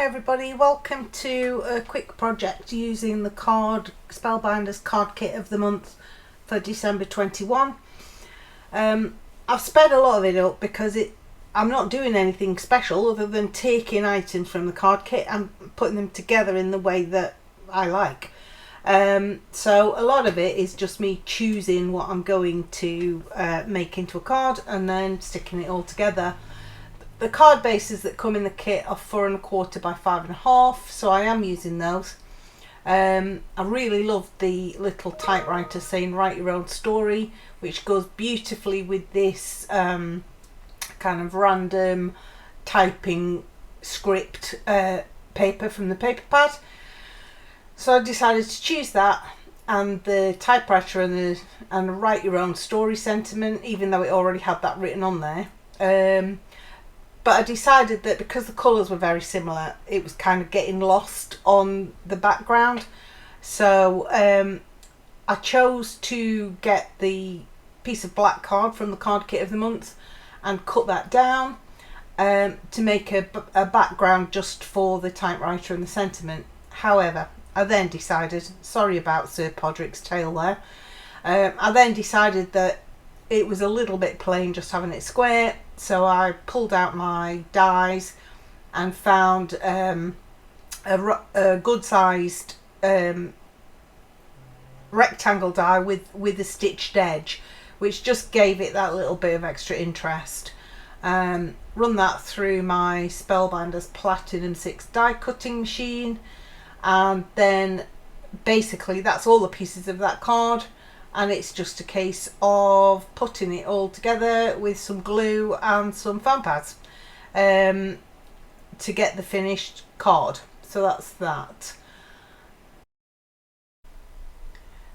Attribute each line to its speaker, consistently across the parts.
Speaker 1: Hi everybody, welcome to a quick project using the Spellbinders Card Kit of the month for December 21. I've sped a lot of it up because I'm not doing anything special other than taking items from the card kit and putting them together in the way that I like. So a lot of it is just me choosing what I'm going to make into a card and then sticking it all together. The card bases that come in the kit are 4 1/4 by 5 1/2, so I am using those. I really love the little typewriter saying write your own story, which goes beautifully with this kind of random typing script paper from the paper pad. So I decided to choose that and the typewriter and the write your own story sentiment, even though it already had that written on there. But I decided that because the colours were very similar, it was kind of getting lost on the background. So I chose to get the piece of black card from the card kit of the month and cut that down to make a background just for the typewriter and the sentiment. However, I then decided, sorry about Sir Podrick's tail there, I then decided that it was a little bit plain just having it square, so I pulled out my dies and found a good sized rectangle die with a stitched edge, which just gave it that little bit of extra interest. Run that through my Spellbinders Platinum 6 die cutting machine, and then basically that's all the pieces of that card. And it's just a case of putting it all together with some glue and some foam pads to get the finished card. So that's that.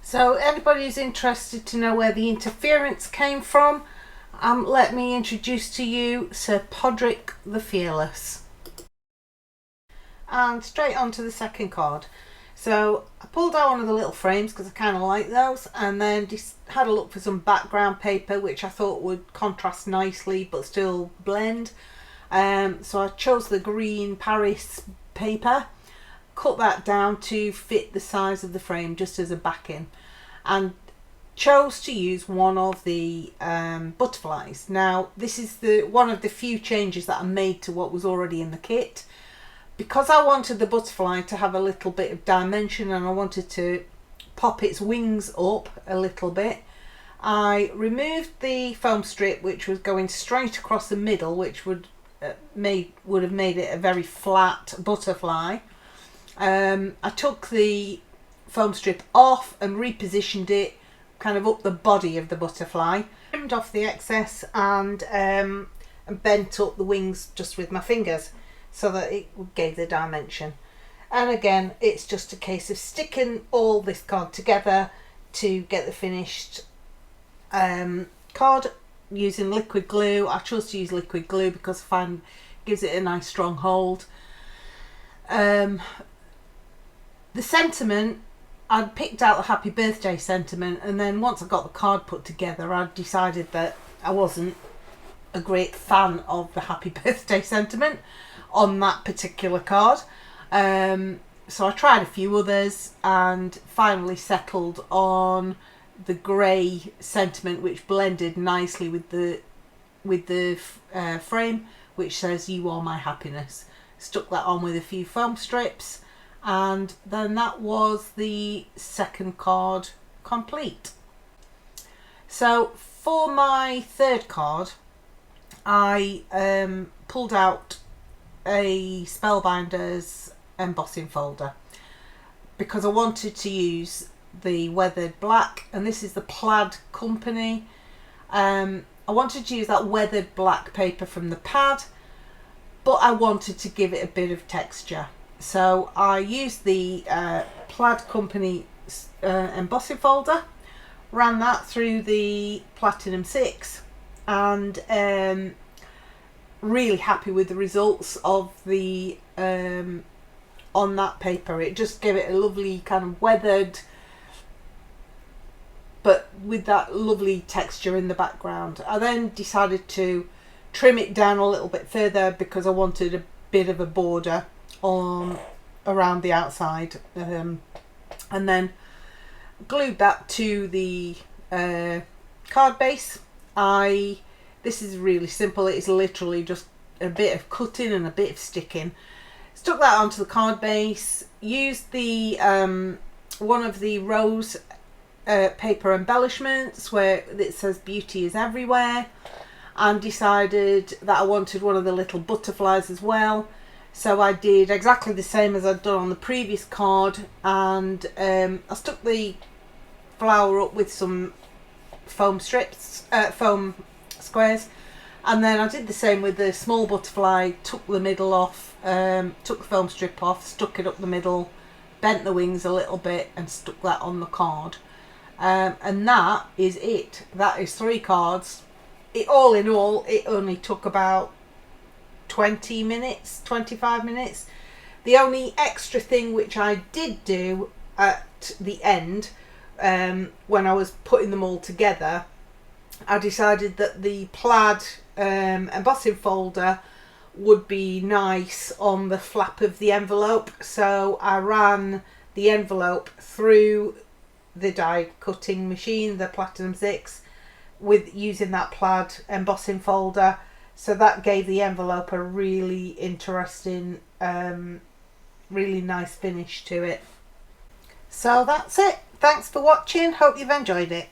Speaker 1: So anybody who's interested to know where the interference came from, let me introduce to you Sir Podrick the Fearless. And straight on to the second card. So I pulled out one of the little frames because I kind of like those, and then just had a look for some background paper which I thought would contrast nicely but still blend. So I chose the green Paris paper, cut that down to fit the size of the frame just as a backing, and chose to use one of the butterflies. Now this is one of the few changes that I made to what was already in the kit. Because I wanted the butterfly to have a little bit of dimension and I wanted to pop its wings up a little bit, I removed the foam strip which was going straight across the middle, which would have made it a very flat butterfly. I took the foam strip off and repositioned it kind of up the body of the butterfly, trimmed off the excess and bent up the wings just with my fingers, so that it gave the dimension. And again, it's just a case of sticking all this card together to get the finished card using liquid glue. I chose to use liquid glue because I find it gives it a nice strong hold. The sentiment, I'd picked out the happy birthday sentiment, and then once I got the card put together, I decided that I wasn't a great fan of the happy birthday sentiment on that particular card. So I tried a few others and finally settled on the grey sentiment, which blended nicely with the frame, which says "You are my happiness." Stuck that on with a few foam strips, and then that was the second card complete. So for my third card, I pulled out a Spellbinders embossing folder because I wanted to use the weathered black, and this is the Plaid company. I wanted to use that weathered black paper from the pad, but I wanted to give it a bit of texture, so I used the Plaid company embossing folder, ran that through the Platinum 6, and really happy with the results of the on that paper. It just gave it a lovely kind of weathered, but with that lovely texture in the background. I then decided to trim it down a little bit further because I wanted a bit of a border on around the outside, and then glued that to the card base. This is really simple. It's literally just a bit of cutting and a bit of sticking. Stuck that onto the card base. Used the one of the rose paper embellishments where it says "Beauty is everywhere," and decided that I wanted one of the little butterflies as well. So I did exactly the same as I'd done on the previous card, and I stuck the flower up with some foam strips, foam squares, and then I did the same with the small butterfly. Took the middle off, took the foam strip off, stuck it up the middle, bent the wings a little bit, and stuck that on the card. And that is it. That is 3 cards. All in all, it only took about 20 minutes, 25 minutes. The only extra thing which I did do at the end, when I was putting them all together, I decided that the plaid embossing folder would be nice on the flap of the envelope, so I ran the envelope through the die cutting machine, the Platinum 6, with using that plaid embossing folder, so that gave the envelope a really interesting, really nice finish to it. So that's it. Thanks for watching. Hope you've enjoyed it.